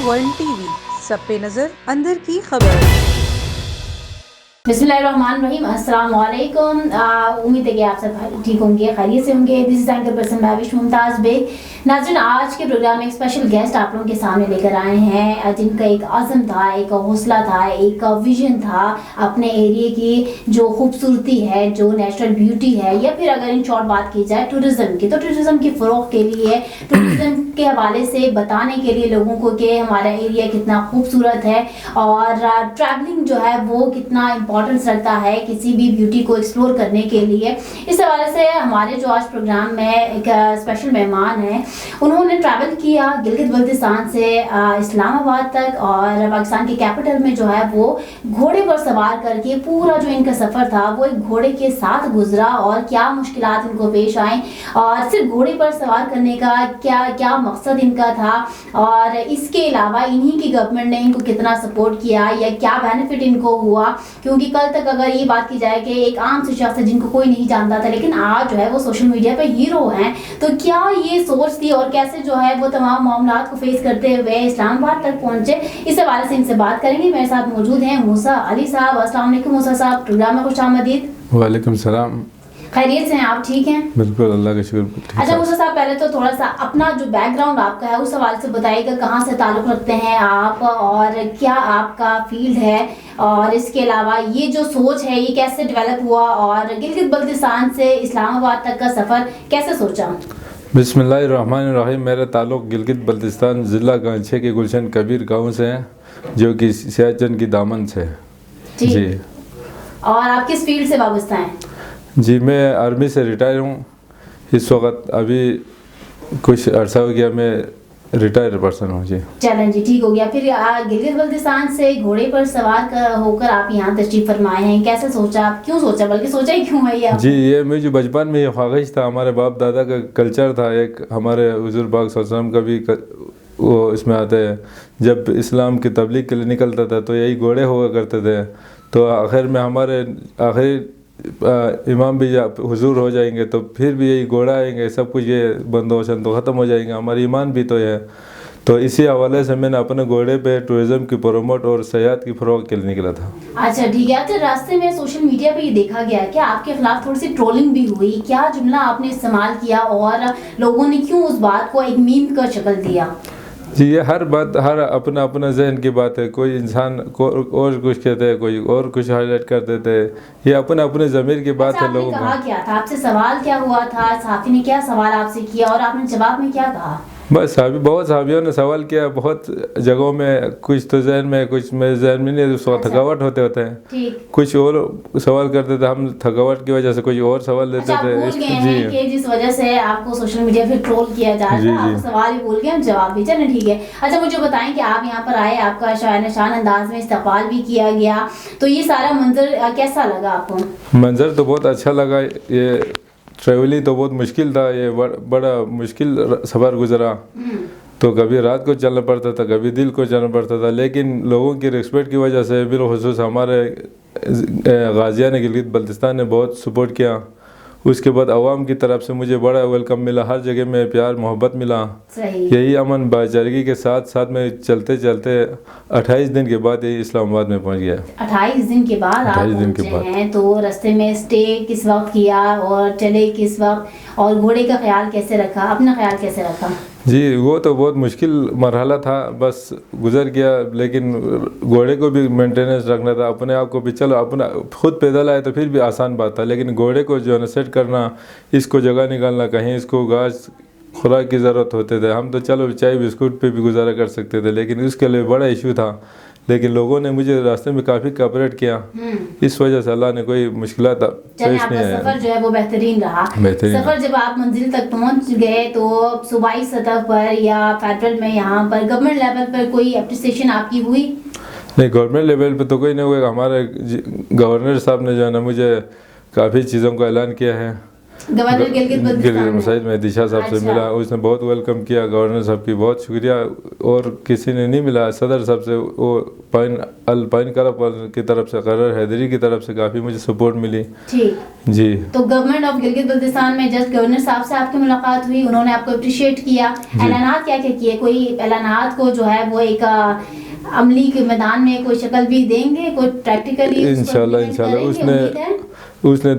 One T V, سب پہ نظر، اندر کی خبر۔ بسم اللہ الرحمن الرحیم، السلام علیکم۔ امید ہے کہ آپ سب ٹھیک ہوں گے، خیریت سے ہوں گے۔ دس از اینکر پرسن بھاوش ممتاز بیگ۔ ناظرین، آج کے پروگرام میں ایک اسپیشل گیسٹ آپ لوگوں کے سامنے لے کر آئے ہیں، جن کا ایک عزم تھا، ایک حوصلہ تھا، ایک ویژن تھا اپنے ایریے کی جو خوبصورتی ہے، جو نیچرل بیوٹی ہے، یا پھر اگر ان شارٹ بات کی جائے ٹورزم کی، تو ٹورزم کی فروغ کے لیے، ٹورزم کے حوالے سے بتانے کے لیے لوگوں کو کہ ہمارا ایریا کتنا خوبصورت ہے اور ٹریولنگ جو ہے وہ کتنا امپورٹنس رکھتا ہے کسی بھی بیوٹی کو ایکسپلور کرنے کے لیے۔ اس حوالے سے ہمارے جو آج پروگرام میں ایک اسپیشل مہمان ہیں، انہوں نے ٹریول کیا گلگت بلتستان سے اسلام آباد تک، اور پاکستان کی کیپٹل میں جو ہے وہ گھوڑے پر سوار کر کے پورا جو ان کا سفر تھا وہ ایک گھوڑے کے ساتھ گزرا، اور کیا مشکلات ان کو پیش آئیں، اور صرف گھوڑے پر سوار کرنے کا کیا مقصد ان کا تھا، اور اس کے علاوہ انہی کی گورنمنٹ نے ان کو کتنا سپورٹ کیا یا کیا بینیفٹ ان کو ہوا۔ کیونکہ کل تک اگر یہ بات کی جائے کہ ایک عام سے شخص ہے جن کو کوئی نہیں جانتا تھا، لیکن آج جو ہے وہ سوشل میڈیا پہ ہیرو ہیں، تو کیا یہ سوچ تھی اور کیسے جو ہے وہ تمام معاملات کو فیس کرتے ہوئے اسلام آباد تک پہنچے، اس حوالے سے ان سے بات کریں گے۔ میرے ساتھ موجود ہیں موسیٰ علی صاحب۔ السلام علیکم موسیٰ صاحب، پروگرام میں خوش آمدید۔ وعلیکم السلام۔ خیریت سے ہیں آپ؟ ٹھیک ہیں؟ بالکل، اللہ کا شکر۔ اچھا موسیٰ صاحب، پہلے تو تھوڑا سا اپنا جو بیک گراؤنڈ آپ کا ہے اس حوالے سے بتائیے گا، کہاں سے تعلق رکھتے ہیں آپ اور کیا آپ کا فیلڈ ہے، اور اس کے علاوہ یہ جو سوچ ہے یہ کیسے ڈیولپ ہوا، اور گلگت بلتستان سے اسلام آباد تک کا سفر کیسے سوچا؟ بسم اللہ الرحمن الرحیم۔ میرا تعلق گلگت بلتستان ضلع گانچھے کے گلشن کبیر گاؤں سے ہے، جو کہ سیاچن کی دامن سے ہے۔ جی۔ اور آپ کس فیلڈ سے وابستہ ہیں؟ جی، میں آرمی سے ریٹائر ہوں اس وقت، ابھی کچھ عرصہ ہو گیا میں ریٹائر پرسن ہوں۔ جی چلیں جی، ٹھیک ہو گیا۔ پھر گلگت بلتستان سے گھوڑے پر سوار ہو کر آپ یہاں تشریف فرمائے ہیں، کیسے سوچا؟ کیوں سوچا، بلکہ سوچا ہی کیوں ہے یہ؟ جی، یہ مجھے بچپن میں یہ خواہش تھا، ہمارے باپ دادا کا کلچر تھا، ایک ہمارے حضور پاک صلی اللہ علیہ وسلم کا بھی وہ اس میں آتے ہیں، جب اسلام کی تبلیغ کے لیے نکلتا تھا تو یہی گھوڑے ہوا کرتے تھے، تو آخر میں ہمارے آخری امام بھی حضور ہو جائیں گے تو پھر بھی یہی گھوڑا آئیں گے، سب کچھ یہ بندوبست تو ختم ہو جائیں گے، ہمارا ایمان بھی تو ہے۔ تو اسی حوالے سے میں نے اپنے گھوڑے پہ ٹورزم کی پروموٹ اور سیاحت کی فروغ کے لیے نکلا تھا۔ اچھا ٹھیک ہے۔ اچھا، راستے میں سوشل میڈیا پہ یہ دیکھا گیا کہ آپ کے خلاف تھوڑی سی ٹرولنگ بھی ہوئی، کیا جملہ آپ نے استعمال کیا اور لوگوں نے کیوں اس بات کو ایک میم کا شکل دیا؟ جی، یہ ہر بات ہر اپنا ذہن کی بات ہے، کوئی انسان کو اور کچھ کہتے ہیں، کوئی اور کچھ ہائی لائٹ کر دیتے ہیں، یہ اپنے ضمیر کی بات ہے لوگوں کو۔ کہا کیا تھا آپ سے؟ سوال کیا ہوا تھا؟ صحافی نے کیا سوال آپ سے کیا اور آپ نے جواب میں کیا کہا؟ بس بہت صحابیوں نے سوال کیا، بہت جگہوں میں، کچھ تو ذہن میں، کچھ میں ذہن میں نہیں، اس وقت تھکاوٹ ہوتے ہیں، کچھ اور سوال کرتے تھے، ہم تھکاوٹ کی وجہ سے کچھ اور سوال دیتے تھے۔ جی، کہ جس وجہ سے آپ کو سوشل میڈیا پہ ٹرول کیا جا رہا ہے، آپ سوال ہی بھول گئے، ہم جواب بھی۔ چلیں ٹھیک ہے۔ اچھا مجھے بتائیں کہ آپ یہاں پر آئے، آپ کا شاعر نشان انداز میں استقبال بھی کیا گیا، تو یہ سارا منظر کیسا لگا آپ کو؟ منظر تو بہت اچھا لگا، یہ ٹریولنگ تو بہت مشکل تھا، یہ بڑا مشکل سفر گزرا، تو کبھی رات کو چلنا پڑتا تھا، کبھی دل کو چلنا پڑتا تھا، لیکن لوگوں کی ریسپیکٹ کی وجہ سے، بالخصوص ہمارے غازیان گلگت بلتستان نے بہت سپورٹ کیا۔ اس کے بعد عوام کی طرف سے مجھے بڑا ویلکم ملا، ہر جگہ میں پیار محبت ملا۔ یہی امن بھائی کے ساتھ میں چلتے 28 دن کے بعد یہی اسلام آباد میں پہنچ گیا۔ 28 دن کے بعد آپ پہنچے ہیں، تو راستے میں اسٹے کس وقت کیا اور چلے کس وقت، اور گھوڑے کا خیال کیسے رکھا، اپنا خیال کیسے رکھا؟ جی، وہ تو بہت مشکل مرحلہ تھا، بس گزر گیا، لیکن گھوڑے کو بھی مینٹیننس رکھنا تھا، اپنے آپ کو بھی، چلو اپنا خود پیدل آئے تو پھر بھی آسان بات تھا، لیکن گھوڑے کو جو ہے نا سیٹ کرنا، اس کو جگہ نکالنا، کہیں اس کو گھاس خوراک کی ضرورت ہوتے تھے، ہم تو چلو چائے بسکٹ پہ بھی گزارا کر سکتے تھے، لیکن اس کے لیے بڑا ایشو تھا، لیکن لوگوں نے مجھے راستے میں کافی کوآپریٹ کیا، اس وجہ سے اللہ نے کوئی مشکلات پیش نہیں آیا۔ سفر جو ہے وہ بہترین رہا۔ سفر جب آپ منزل تک پہنچ گئے تو صوبائی سطح پر یا فیڈرل میں یہاں پر گورنمنٹ لیول پر کوئی اپریسیشن آپ کی ہوئی؟ نہیں، گورنمنٹ لیول پہ تو کوئی نہیں ہوئے، ہمارے گورنر صاحب نے جو ہے نا مجھے کافی چیزوں کا اعلان کیا ہے، गवर्नर गिलगित बल्तिस्तान मेहदी शाह साहब से मिला, उसने बहुत वेलकम किया, गवर्नर साहब की बहुत शुक्रिया। और किसी ने नहीं मिला, सदर साहब से, वो पाइन करप की तरफ से, करर हैदरी की तरफ से काफ़ी मुझे सपोर्ट मिली। ठीक जी। तो गवर्नमेंट ऑफ गिलगित बल्तिस्तान में जस्ट गवर्नर साहब से आपकी मुलाकात हुई, उन्होंने आपको अप्रिशिएट किया, ऐलानात क्या क्या किए, कोई ऐलानात को जो है वो एक अमली के मैदान में कोई शक्ल भी देंगे, कोई प्रैक्टिकली? इंशाल्लाह उसने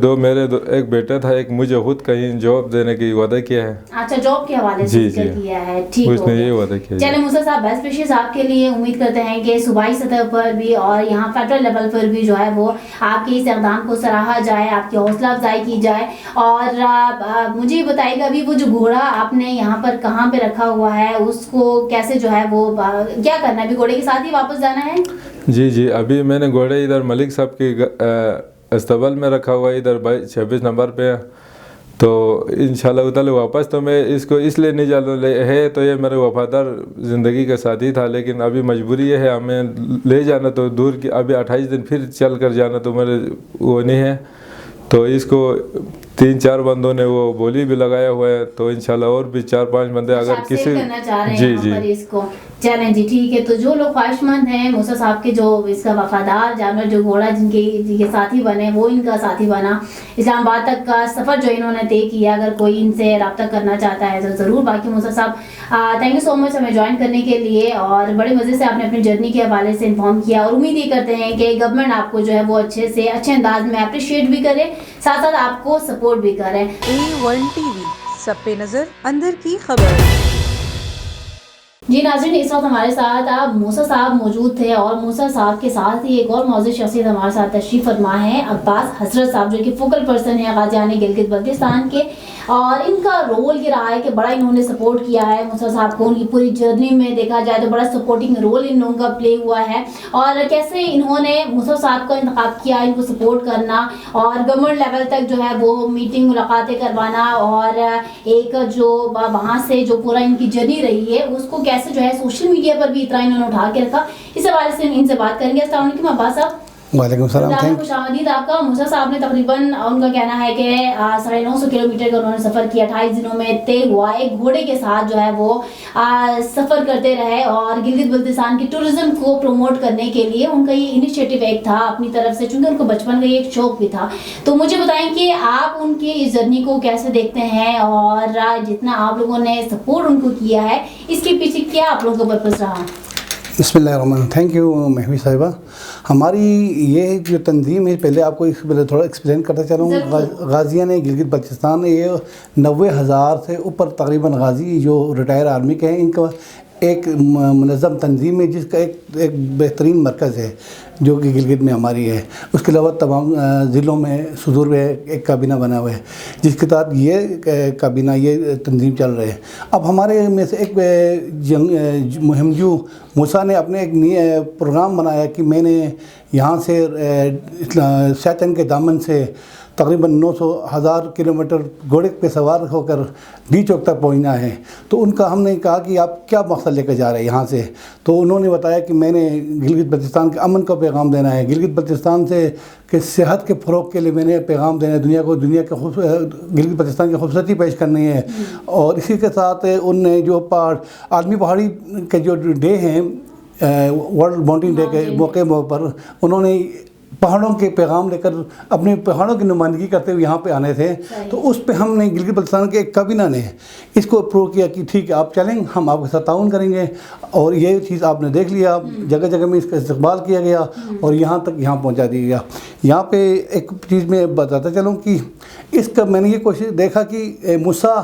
एक बेटा था, एक मुझे खुद कहीं जॉब देने की वादा किया है। अच्छा, जॉब के हवाले से किया है, ठीक है, उसने ये वादा किया। चलिए मूसा साहब, बेस्ट विशेस आपके लिए। उम्मीद करते हैं कि सूबाई सतह पर भी और यहाँ फेडरल लेवल पर भी जो है वो आपके इस इक़दाम को सराहा जाए, आपकी हौसला अफजाई की जाए। और मुझे बताइएगा अभी वो जो घोड़ा आपने यहाँ पर कहाँ पे रखा हुआ है, उसको कैसे जो है वो क्या करना है, अभी घोड़े के साथ ही वापस जाना है? जी, अभी मैंने घोड़े इधर मलिक साहब की अस्तबल में रखा हुआ है, इधर 26 नंबर पे है। तो इंशाल्लाह ताला वापस तो मैं इसको इसलिए नहीं जाना है, तो ये मेरे वफादार ज़िंदगी का साथी था, लेकिन अभी मजबूरी ये है हमें ले जाना तो दूर की, अभी 28 दिन फिर चल कर जाना तो मेरे वो नहीं है। तो इसको 3-4 बंदों ने वो बोली भी लगाया हुआ है, तो इंशाल्लाह और भी 4-5 बंदे अगर किसी करना चाह रहे हैं जी इसको, चलें जी, ठीक है। तो जो लोग ख्वाहिशमंद हैं मूसा साहब के, जो इसका वफादार जानवर, जो घोड़ा जिनके साथी बने, वो इनका साथी बना, इस्लामाबाद तक का सफ़र जो इन्होंने तय किया, अगर कोई इनसे रब्ता करना चाहता है तो ज़रूर। बाकी मूसा साहब थैंक यू सो मच हमें ज्वाइन करने के लिए, और बड़े मज़े से आपने अपनी जर्नी के हवाले से इन्फॉर्म किया, और उम्मीद ये करते हैं कि गवर्नमेंट आपको जो है वो अच्छे अंदाज में अप्रिशिएट भी करे, साथ साथ आपको सपोर्ट भी करें। A1 TV, सब पे नजर, अंदर की खबर। जी नाज़रीन, इस वक्त हमारे साथ आप मूसा साहब मौजूद थे, और मूसा साहब के साथ ही एक और मौजूद शख्सियत हमारे साथ तशरीफ़ फरमा है, अब्बास हजरत साहब, जो कि फोकल पर्सन है गाज़ियान गिलगित बल्तिस्तान के। और इनका रोल ये रहा है कि बड़ा इन्होंने सपोर्ट किया है मूसा साहब को, उनकी पूरी जर्नी में देखा जाए तो बड़ा सपोर्टिंग रोल इन लोगों का प्ले हुआ है। और कैसे इन्होंने मूसा साहब का इंतखाब किया, इनको सपोर्ट करना, और गवर्नमेंट लेवल तक जो है वो मीटिंग मुलाकातें करवाना, और एक जो वहाँ से जो पूरा इनकी जर्नी रही है उसको कैसे जो है सोशल मीडिया पर भी इतना इन्होंने उठा के रखा, इस हवाले से इनसे बात करेंगे। अस्सलाम वालेकुम अब्बास साहब। वालेकुम सलाम, खुशामदीद आपका। मूसा साहब ने तकरीबन, उनका कहना है कि 950 किलोमीटर का उन्होंने सफ़र किया, 28 दिनों में तय हुआ, एक घोड़े के साथ जो है वो सफ़र करते रहे, और गिलगित बल्तिस्तान की टूरिज़्म को प्रमोट करने के लिए उनका ये इनिशिएटिव एक था अपनी तरफ से, चूँकि उनको बचपन का ये एक शौक़ भी था। तो मुझे बताएं कि आप उनके इस जर्नी को कैसे देखते हैं, और जितना आप लोगों ने सपोर्ट उनको किया है, इसके पीछे क्या आप लोगों का पर्पज़ रहा? बिस्मिल्लाहिर्रहमानिर्रहीम। थैंक यू महवी साहिबा। हमारी ये जो तंजीम है, पहले आपको पहले थोड़ा एक्सप्लेन करता चलूँ। गाज़ियान गिलगित बल्तिस्तान, ये 90,000 से ऊपर तकरीबन गाज़ी जो रिटायर आर्मी के हैं, इनका एक मुनज़्ज़म तंजीम है, जिसका एक बेहतरीन मरकज़ है जो कि गिलगित में हमारी है। उसके अलावा तमाम ज़िलों में सुदूर में एक काबीना बना हुआ है, जिसके तहत ये काबीना, ये तंजीम चल रहे हैं। अब हमारे में से एक मुहिमजू मूसा ने अपने एक प्रोग्राम बनाया कि मैंने यहाँ से शैतान के दामन से तकरीबन 900,000 किलोमीटर घोड़े पे सवार होकर डी चौक तक पहुंचना है। तो उनका हमने कहा कि आप क्या मकसद लेकर जा रहे हैं यहाँ से। तो उन्होंने बताया कि मैंने गिलगित बल्तिस्तान के अमन का पैगाम देना है, गिलगित बल्तिस्तान से के सेहत के फ़रोग़ के लिए मैंने पैगाम देना है, दुनिया के गिलगित बल्तिस्तान की खूबसूरती पेश करनी है। और इसी के साथ उनने जो आदमी पहाड़ी के जो डे हैं, वर्ल्ड माउंटेन डे के मौके पर, उन्होंने पहाड़ों के पैगाम लेकर अपने पहाड़ों की नुमाइंदगी करते हुए यहाँ पे आने थे। तो उस पे हमने गिलगित बल्तिस्तान के एक काबीना ने इसको अप्रूव किया कि ठीक है आप चलें, हम आपके साथ ताउन करेंगे। और ये चीज़ आपने देख लिया, जगह जगह में इसका इस्तकबाल किया गया और यहाँ तक यहाँ पहुँचा दिया गया। यहाँ पे एक चीज़ मैं बताता चलूँ कि इसका मैंने ये कोशिश देखा कि मूसा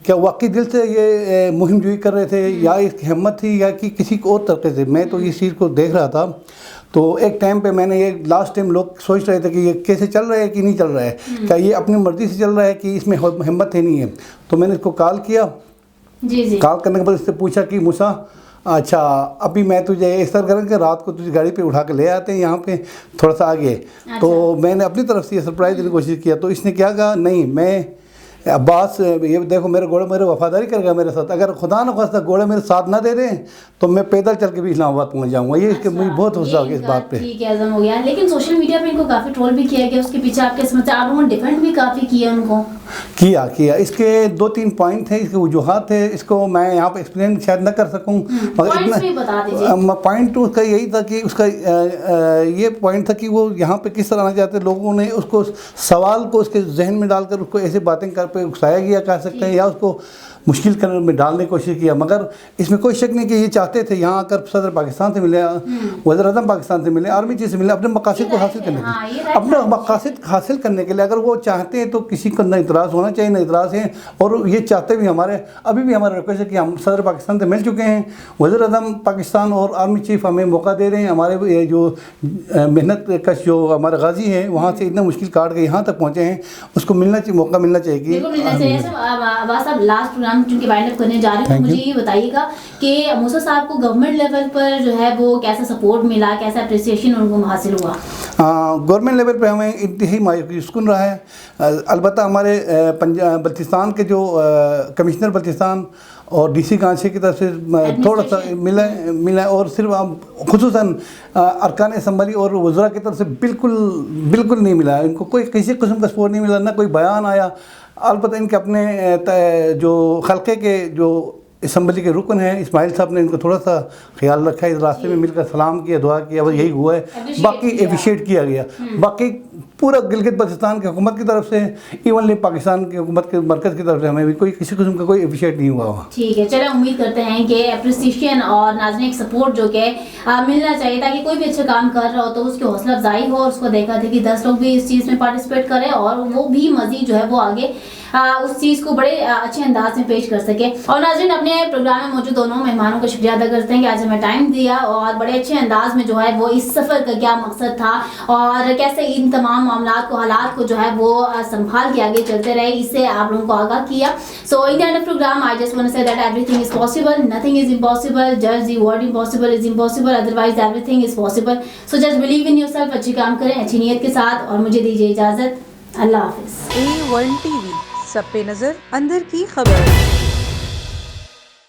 क्या वाकई दिल से ये मुहिम जुई कर रहे थे, या इसकी हिम्मत थी, या कि किसी को और तरीके से। मैं तो इस चीज़ को देख रहा था। तो एक टाइम पे मैंने ये लास्ट टाइम लोग सोच रहे थे कि ये कैसे चल रहा है कि नहीं चल रहा है, क्या ये अपनी मर्ज़ी से चल रहा है कि इसमें हिम्मत ही नहीं है। तो मैंने इसको कॉल किया। जी। कॉल करने के बाद इससे पूछा कि मूसा, अच्छा अभी मैं तुझे इस तरह करें कि रात को तुझे गाड़ी पे उठा के ले आते हैं यहाँ पे थोड़ा सा आगे। अच्छा। तो मैंने अपनी तरफ से ये सरप्राइज़ देने की कोशिश किया। तो इसने क्या कहा, नहीं मैं अब्बास ये देखो मेरे घोड़े मेरे वफादारी करेगा मेरे साथ, अगर खुदा न खास्ता घोड़े मेरे साथ ना दे दें तो मैं पैदल चल के भी इस्लामाबाद पहुंच जाऊंगा। ये कि मुझे बहुत हौसला हो गया इस बात पे। ठीक है, अज़म हो गया। लेकिन सोशल मीडिया पे इनको काफ़ी ट्रोल भी किया गया, उसके पीछे आपके समझ आप लोगों ने डिफेंड भी काफ़ी किया उनको। किया इसके 2-3 पॉइंट थे, इसके वजूहात थे, इसको मैं यहाँ पे एक्सप्लेन शायद न कर सकूँ, मगर इतना पॉइंट उसका यही था कि उसका ये पॉइंट था कि वो यहाँ पे किस तरह आना चाहते, लोगों ने उसको सवाल को उसके जहन में डालकर उसको ऐसे बातें कर पे उकसाया गया कह सकते हैं, या उसको मुश्किल करने में डालने की कोशिश किया। मगर इसमें कोई शक नहीं कि ये चाहते थे यहाँ आकर सदर पाकिस्तान से मिले, वज़ीर आज़म पाकिस्तान से मिले, आर्मी चीफ से मिले, अपने मकासद को हासिल करने के लिए, अपने मकासद हासिल करने के लिए। अगर वो चाहते हैं तो किसी को न इतराज़ होना चाहिए, न इतराज़ है, और ये चाहते भी हमारे अभी भी हमारा रिक्वेस्ट है कि हम सदर पाकिस्तान से मिल चुके हैं, वज़ीर आज़म पाकिस्तान और आर्मी चीफ हमें मौका दे रहे हैं। हमारे जो मेहनत कश जो हमारे गाजी हैं वहाँ से इतना मुश्किल काट के यहाँ तक पहुँचे हैं, उसको मौका मिलना चाहिए चूंकि वाइंड अप करने जा रहे हैं, तो मुझे ये बताइएगा कि मूसा साहब को गवर्नमेंट लेवल पर जो है वो कैसा सपोर्ट मिला, कैसा अप्रिसिएशन उनको हासिल हुआ? गवर्नमेंट लेवल पे हमें इंतहाई मायूस-कुन रहा है। अलबत्ता हमारे बल्तिस्तान के जो कमिश्नर बल्तिस्तान और डीसी कांचे की तरफ से थोड़ा सा मिला और सिर्फ खुसूसन अरकान असम्बली और वज़रा की तरफ से बिल्कुल नहीं मिला। इनको कोई किसी किस्म का सपोर्ट नहीं मिला, ना कोई बयान आया। अलबत्ता इनके अपने जो खलके के जो असम्बली के रुकन हैं इस्माइल साहब ने इनको थोड़ा सा ख्याल रखा, इस रास्ते में मिलकर सलाम किया, दुआ किया, बस यही हुआ है। बाकी एप्रिशिएट किया गया। बाकी पूरा गिलगित बल्तिस्तान की हुकूमत की तरफ से, इवनली पाकिस्तान की हुकूमत के मरकज़ की तरफ से हमें भी कोई किसी किस्म का कोई एप्रिशिएट नहीं हुआ। ठीक है, चलो उम्मीद करते हैं कि एप्रिसिएशन और नाज़रीन एक सपोर्ट जो कि मिलना चाहिए, ताकि कोई भी अच्छा काम कर रहा हो तो उसकी हौसला अफजाई हो, और उसको देखा थे कि 10 लोग भी इस चीज़ में पार्टिसिपेट करें और वो भी मज़ीद जो है वो आगे उस चीज़ को बड़े अच्छे अंदाज में पेश कर सके। और नाज़रीन अपने प्रोग्राम में मौजूद दोनों मेहमानों का शुक्रिया अदा करते हैं कि आज हमें टाइम दिया और बड़े अच्छे अंदाज में जो है वो इस सफ़र का क्या मकसद था और कैसे इन तमाम मामलात को, हालात को जो है वो संभाल के आगे चलते रहे, इससे आप लोगों को आगाह किया। So in the end of program I just want to say that everything is possible, nothing is impossible, just the word impossible is impossible, otherwise everything is possible. So just believe in yourself, अच्छे काम करें अच्छी नीयत के साथ, और मुझे दीजिए इजाज़त। अल्लाह हाफिज़। A1 TV, सब पे नजर, अंदर की खबर।